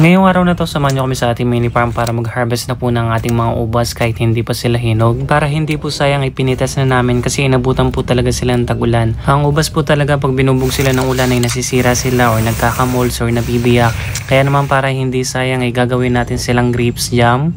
Ngayong araw na to, samahan nyo kami sa ating mini farm para mag-harvest na po ng ating mga ubas kahit hindi pa sila hinog. Para hindi po sayang ipinitas na namin kasi inabutan po talaga sila ng tag-ulan. Ang ubas po talaga pag binubog sila ng ulan ay nasisira sila or nagkakamolds or nabibiyak. Kaya naman para hindi sayang ay gagawin natin silang grapes jam.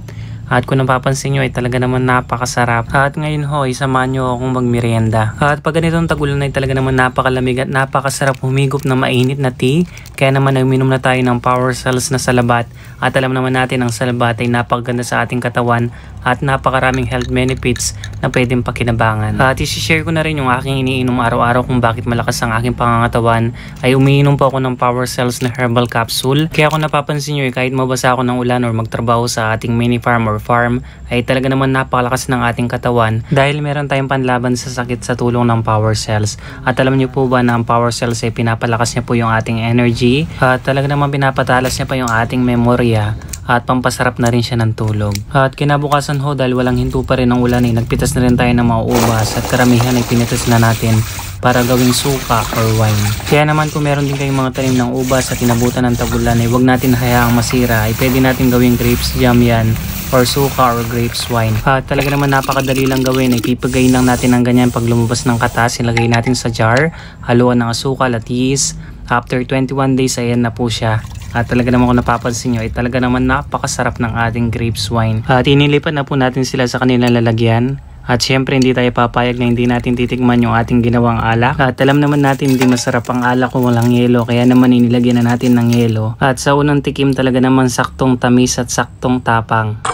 At kung napapansin nyo ay talaga naman napakasarap. At ngayon ho, samahan nyo akong magmerienda. At pag ganitong tagulan ay talaga naman napakalamig at napakasarap humigop ng mainit na tea. Kaya naman ay uminom na tayo ng power cells na salabat. At alam naman natin ang salabat ay napakaganda sa ating katawan at napakaraming health benefits na pwedeng pakinabangan. At isi-share ko na rin yung aking iniinom araw-araw kung bakit malakas ang aking pangangatawan. Ay umiinom po ako ng power cells na herbal capsule. Kaya kung napapansin nyo kahit mabasa ako ng ulan or magtrabaho sa ating mini farm or farm ay talaga naman napakalakas ng ating katawan dahil meron tayong panlaban sa sakit sa tulong ng power cells. At alam niyo po ba na ang power cells ay pinapalakas niya po yung ating energy at talaga naman pinapatalas niya pa yung ating memorya at pampasarap na rin siya ng tulog. At kinabukasan ho dahil walang hinto pa rin ng ulan ay nagpitas na rin tayo ng mga ubas at karamihan ay pinitas na natin para gawing suka or wine. Kaya naman kung meron din kayong mga tanim ng ubas at inabutan ng tagulan ay huwag natin hayaang masira ay pwede natin gawing grapes jam yan or suka or grapes wine. At talaga naman napakadali lang gawin ay pipagayin lang natin ng ganyan pag lumabas ng katas, ilagay natin sa jar, haluan ng asukal at yeast. After 21 days ayan na po siya. At talaga naman kung napapansin nyo ay talaga naman napakasarap ng ating grapes wine. At inilipat na po natin sila sa kanilang lalagyan. At syempre hindi tayo papayag na hindi natin titikman yung ating ginawang alak. At alam naman natin hindi masarap ang alak kung walang yelo. Kaya naman inilagyan na natin ng yelo. At sa unang tikim talaga naman saktong tamis at saktong tapang.